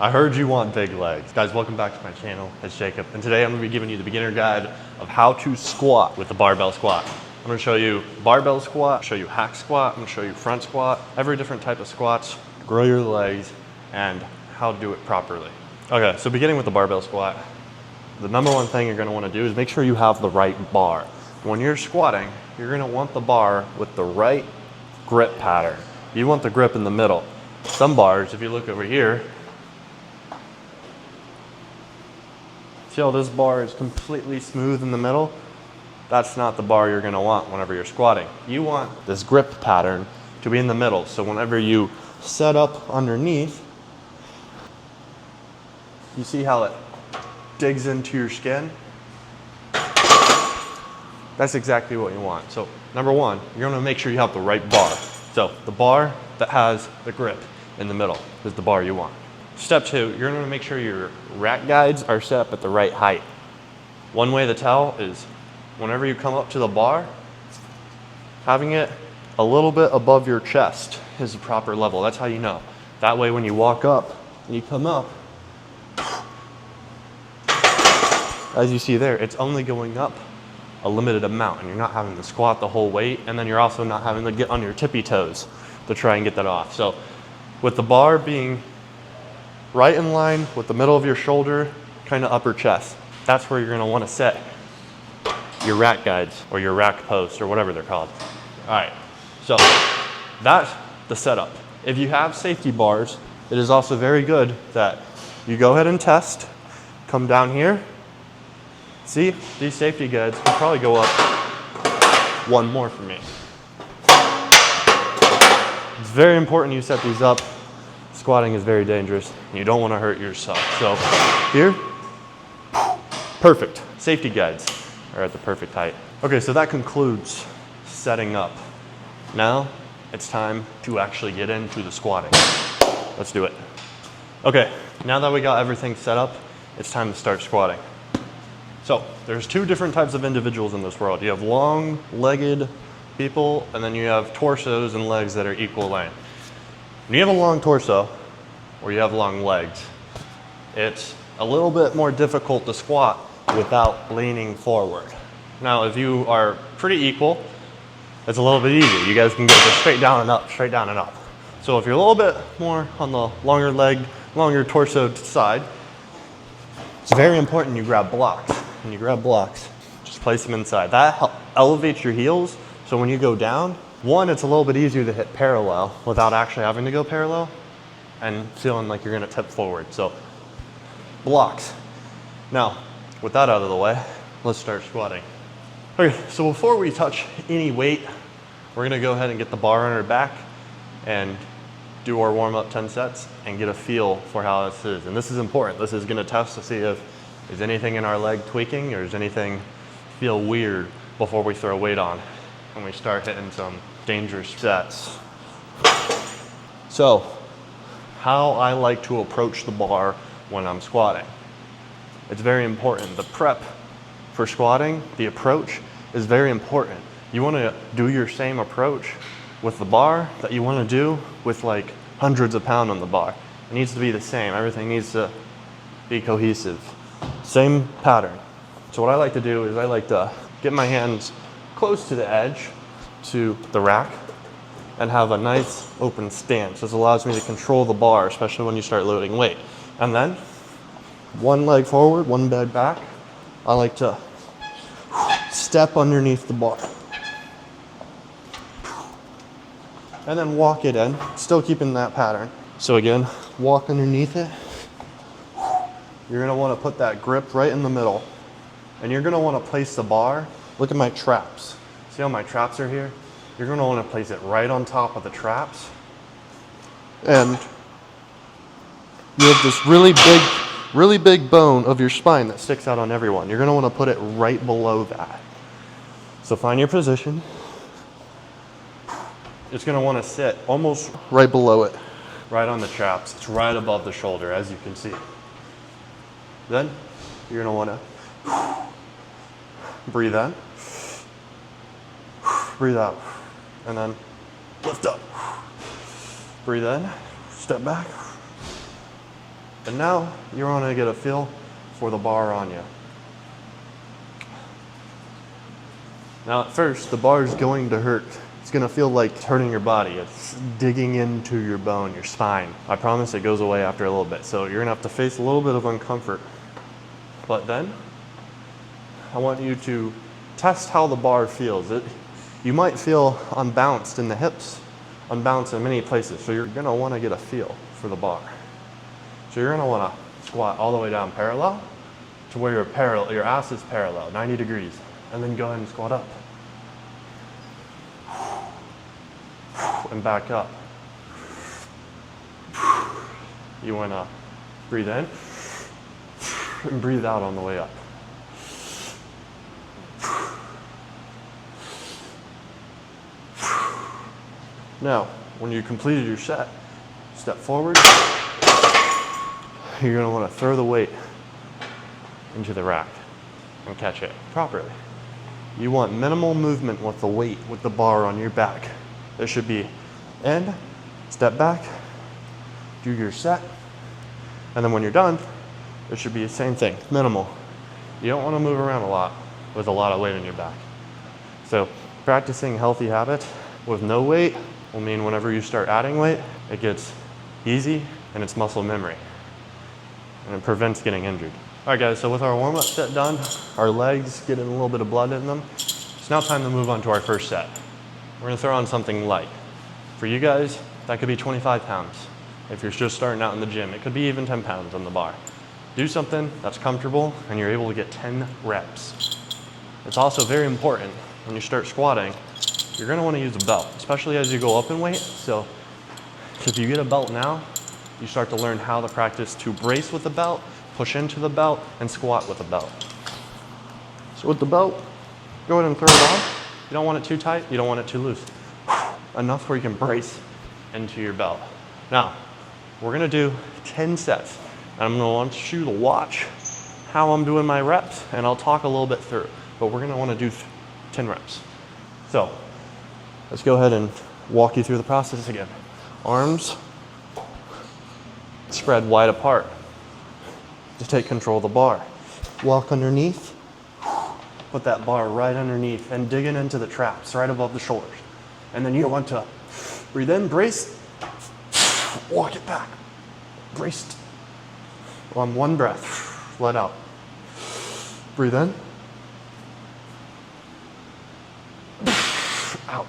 I heard you want big legs. Guys, welcome back to my channel. It's Jacob, and today I'm gonna be giving you the beginner guide of how to squat with the barbell squat. I'm gonna show you barbell squat, show you hack squat, I'm gonna show you front squat, every different type of squats, grow your legs, and how to do it properly. Okay, so beginning with the barbell squat, the number one thing you're gonna wanna do is make sure you have the right bar. When you're squatting, you're gonna want the bar with the right grip pattern. You want the grip in the middle. Some bars, if you look over here, see how this bar is completely smooth in the middle? That's not the bar you're gonna want whenever you're squatting. You want this grip pattern to be in the middle. So whenever you set up underneath, you see how it digs into your skin? That's exactly what you want. So number one, you're gonna make sure you have the right bar. So the bar that has the grip in the middle is the bar you want. Step two, you're gonna make sure your rack guides are set up at the right height. One way to tell is whenever you come up to the bar, having it a little bit above your chest is the proper level. That's how you know. That way when you walk up and you come up, as you see there, it's only going up a limited amount and you're not having to squat the whole weight, and then you're also not having to get on your tippy toes to try and get that off. So with the bar being right in line with the middle of your shoulder, kind of upper chest, that's where you're gonna wanna set your rack guides or your rack posts or whatever they're called. All right, so that's the setup. If you have safety bars, it is also very good that you go ahead and test, come down here. See, these safety guides can probably go up one more for me. It's very important you set these up. Squatting is very dangerous. You don't want to hurt yourself. So here, perfect. Safety guides are at the perfect height. Okay, so that concludes setting up. Now it's time to actually get into the squatting. Let's do it. Okay, now that we got everything set up, it's time to start squatting. So there's two different types of individuals in this world. You have long-legged people, and then you have torsos and legs that are equal length. When you have a long torso, or you have long legs, it's a little bit more difficult to squat without leaning forward. Now, if you are pretty equal, it's a little bit easier. You guys can go just straight down and up, straight down and up. So if you're a little bit more on the longer leg, longer torso side, it's very important you grab blocks. When you grab blocks, just place them inside. That elevates your heels, so when you go down, one, it's a little bit easier to hit parallel without actually having to go parallel and feeling like you're gonna tip forward. So, blocks. Now, with that out of the way, let's start squatting. Okay, so before we touch any weight, we're gonna go ahead and get the bar on our back and do our warm-up 10 sets and get a feel for how this is. And this is important. This is gonna test to see if is anything in our leg tweaking or does anything feel weird before we throw weight on and we start hitting some dangerous sets. So, how I like to approach the bar when I'm squatting. It's very important. The prep for squatting, the approach, is very important. You wanna do your same approach with the bar that you wanna do with like hundreds of pounds on the bar. It needs to be the same. Everything needs to be cohesive. Same pattern. So what I like to do is I like to get my hands close to the edge, to the rack, and have a nice open stance. This allows me to control the bar, especially when you start loading weight. And then, one leg forward, one leg back. I like to step underneath the bar. And then walk it in, still keeping that pattern. So again, walk underneath it. You're gonna wanna put that grip right in the middle. And you're gonna wanna place the bar, look at my traps. See how my traps are here? You're gonna wanna place it right on top of the traps. And you have this really big bone of your spine that sticks out on everyone. You're gonna wanna put it right below that. So find your position. It's gonna wanna sit almost right below it, right on the traps. It's right above the shoulder, as you can see. Then you're gonna wanna breathe in, breathe out, and then lift up. Breathe in, step back, And now you want to get a feel for the bar on you. Now at first, the bar is going to hurt. It's going to feel like it's hurting your body. It's digging into your bone, your spine. I promise it goes away after a little bit. So you're going to have to face a little bit of uncomfort. But then, I want you to test how the bar feels. You might feel unbalanced in the hips, unbalanced in many places. So you're going to want to get a feel for the bar. So you're going to want to squat all the way down parallel to where your ass is parallel, 90 degrees. And then go ahead and squat up. And back up. You want to breathe in and breathe out on the way up. Now, when you completed your set, step forward. You're going to want to throw the weight into the rack and catch it properly. You want minimal movement with the weight, with the bar on your back. There should be in, step back, do your set, and then when you're done, there should be the same thing, minimal. You don't want to move around a lot with a lot of weight on your back. So practicing healthy habits with no weight will mean whenever you start adding weight, it gets easy and it's muscle memory. And it prevents getting injured. All right guys, so with our warm-up set done, our legs getting a little bit of blood in them, it's now time to move on to our first set. We're gonna throw on something light. For you guys, that could be 25 pounds. If you're just starting out in the gym, it could be even 10 pounds on the bar. Do something that's comfortable and you're able to get 10 reps. It's also very important when you start squatting, you're gonna wanna use a belt, especially as you go up in weight. So if you get a belt now, you start to learn how to practice to brace with the belt, push into the belt, and squat with the belt. So with the belt, go ahead and throw it on. You don't want it too tight, you don't want it too loose. Enough where you can brace into your belt. Now, we're gonna do 10 sets. And I'm gonna want you to watch how I'm doing my reps, and I'll talk a little bit through, but we're gonna wanna do 10 reps. So, let's go ahead and walk you through the process again. Arms spread wide apart to take control of the bar. Walk underneath, put that bar right underneath and digging into the traps right above the shoulders. And then you want to breathe in, brace, walk it back, braced. On one breath, let out. Breathe in, out.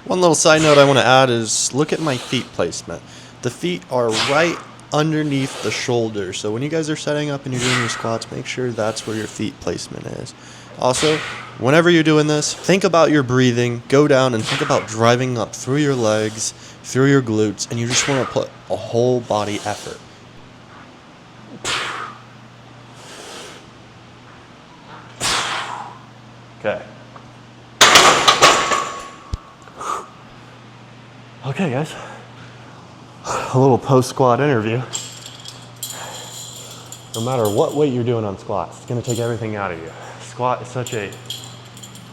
One little side note I want to add is look at my feet placement. The feet are right underneath the shoulder. So when you guys are setting up and you're doing your squats, make sure that's where your feet placement is. Also, whenever you're doing this, think about your breathing, go down and think about driving up through your legs, through your glutes, and you just want to put a whole body effort. Okay. Okay, guys. A little post-squat interview. No matter what weight you're doing on squats, it's going to take everything out of you. Squat is such a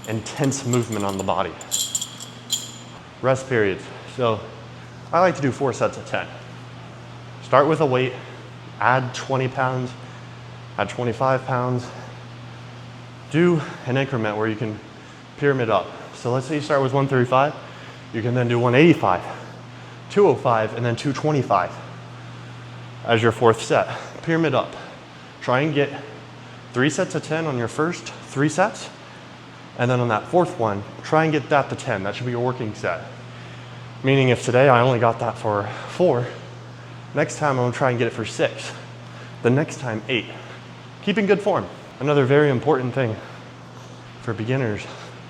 intense movement on the body. Rest periods. So I like to do 4 sets of 10. Start with a weight, add 20 pounds, add 25 pounds. Do an increment where you can pyramid up. So let's say you start with 135, you can then do 185, 205, and then 225 as your 4th set. Pyramid up. Try and get 3 sets of 10 on your first 3 sets, and then on that 4th one, try and get that to 10. That should be your working set. Meaning if today I only got that for 4, next time I'm gonna try and get it for 6. The next time, 8. Keep in good form. Another very important thing for beginners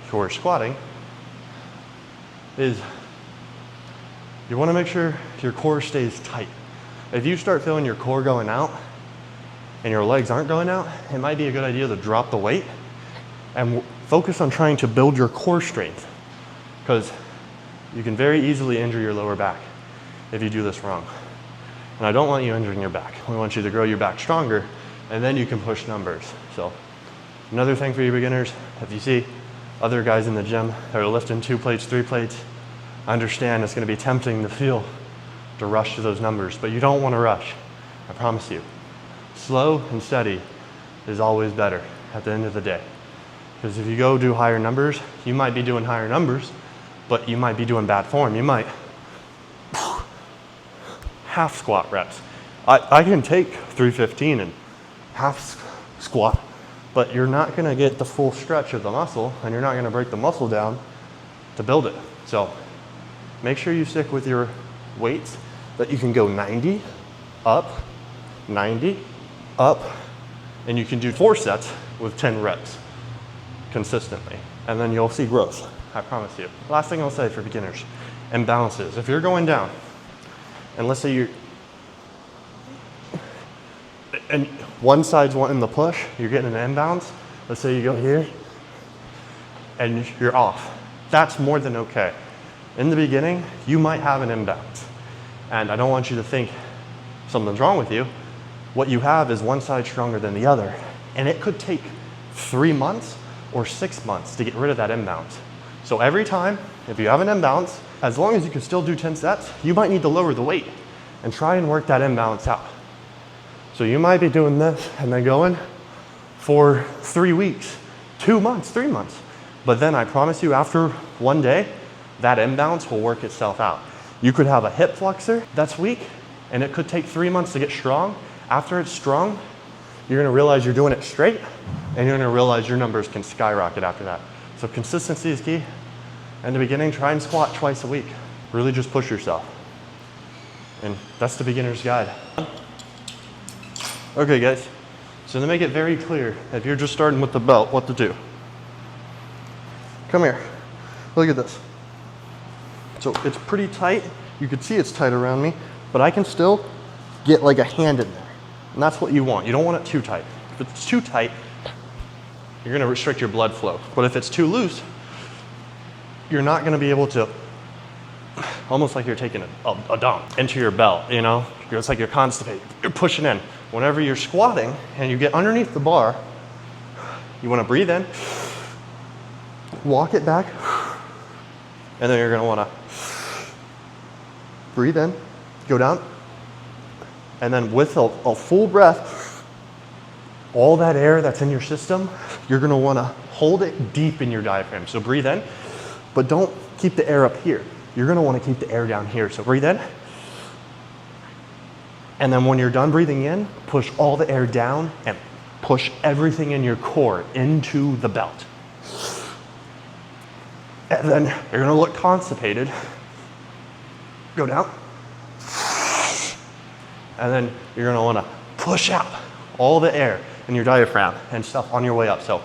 who are squatting is you wanna make sure your core stays tight. If you start feeling your core going out and your legs aren't going out, it might be a good idea to drop the weight and focus on trying to build your core strength, because you can very easily injure your lower back if you do this wrong. And I don't want you injuring your back. We want you to grow your back stronger, and then you can push numbers. So another thing for you beginners, if you see other guys in the gym that are lifting 2 plates, 3 plates, understand it's gonna be tempting to feel to rush to those numbers, but you don't want to rush. I promise you. Slow and steady is always better at the end of the day. Because if you go do higher numbers, you might be doing higher numbers, but you might be doing bad form. You might half squat reps. I can take 315 and half squat, but you're not gonna get the full stretch of the muscle, and you're not gonna break the muscle down to build it. So make sure you stick with your weights that you can go 90, up, 90, up, and you can do 4 sets with 10 reps consistently, and then you'll see growth, I promise you. Last thing I'll say for beginners, imbalances. If you're going down, and let's say and one side's wanting the push, you're getting an imbalance, let's say you go here, and you're off. That's more than okay. In the beginning, you might have an imbalance, and I don't want you to think something's wrong with you. What you have is one side stronger than the other, and it could take 3 months or 6 months to get rid of that imbalance. So every time, if you have an imbalance, as long as you can still do 10 sets, you might need to lower the weight and try and work that imbalance out. So you might be doing this and then going for 3 weeks, 2 months, 3 months. But then I promise you, after one day, that imbalance will work itself out. You could have a hip flexor that's weak, and it could take 3 months to get strong. After it's strong, you're gonna realize you're doing it straight, and you're gonna realize your numbers can skyrocket after that. So consistency is key. In the beginning, try and squat twice a week. Really just push yourself. And that's the beginner's guide. Okay guys, so to make it very clear, if you're just starting with the belt, what to do. Come here, look at this. So it's pretty tight. You can see it's tight around me, but I can still get like a hand in there. And that's what you want. You don't want it too tight. If it's too tight, you're gonna restrict your blood flow. But if it's too loose, you're not gonna be able to, almost like you're taking a dump into your belt, you know? It's like you're constipated, you're pushing in. Whenever you're squatting and you get underneath the bar, you wanna breathe in, walk it back, and then you're gonna wanna breathe in, go down, and then with a full breath, all that air that's in your system, you're gonna wanna hold it deep in your diaphragm. So breathe in, but don't keep the air up here. You're gonna wanna keep the air down here. So breathe in, and then when you're done breathing in, push all the air down and push everything in your core into the belt. And then you're gonna look constipated. Go down. And then you're gonna wanna push out all the air in your diaphragm and stuff on your way up. So,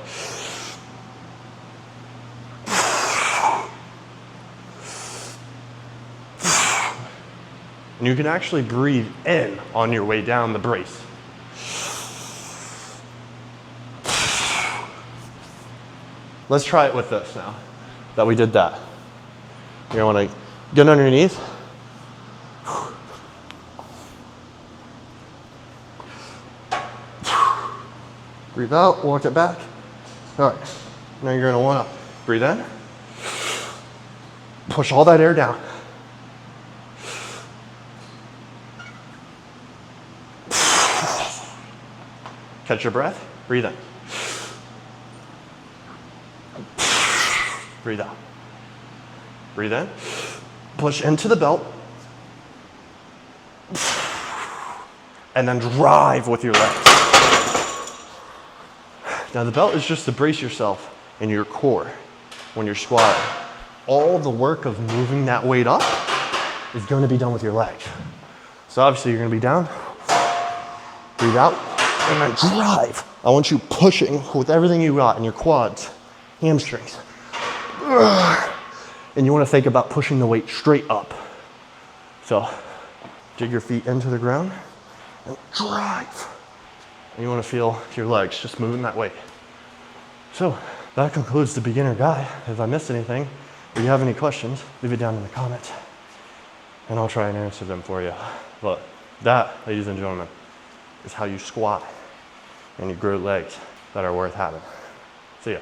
and you can actually breathe in on your way down the brace. Let's try it with this now that we did that. You're gonna wanna get underneath. Breathe out, walk it back. All right, now you're gonna wanna breathe in. Push all that air down. Catch your breath, breathe in. Breathe out. Breathe in, push into the belt, and then drive with your legs. Now the belt is just to brace yourself in your core when you're squatting. All the work of moving that weight up is going to be done with your legs. So obviously you're going to be down, breathe out, and then drive. I want you pushing with everything you got in your quads, hamstrings. And you want to think about pushing the weight straight up. So dig your feet into the ground and drive. And you want to feel your legs just moving that way. So that concludes the beginner guide. If I missed anything or you have any questions, leave it down in the comments and I'll try and answer them for you. But that, ladies and gentlemen, is how you squat and you grow legs that are worth having. See ya.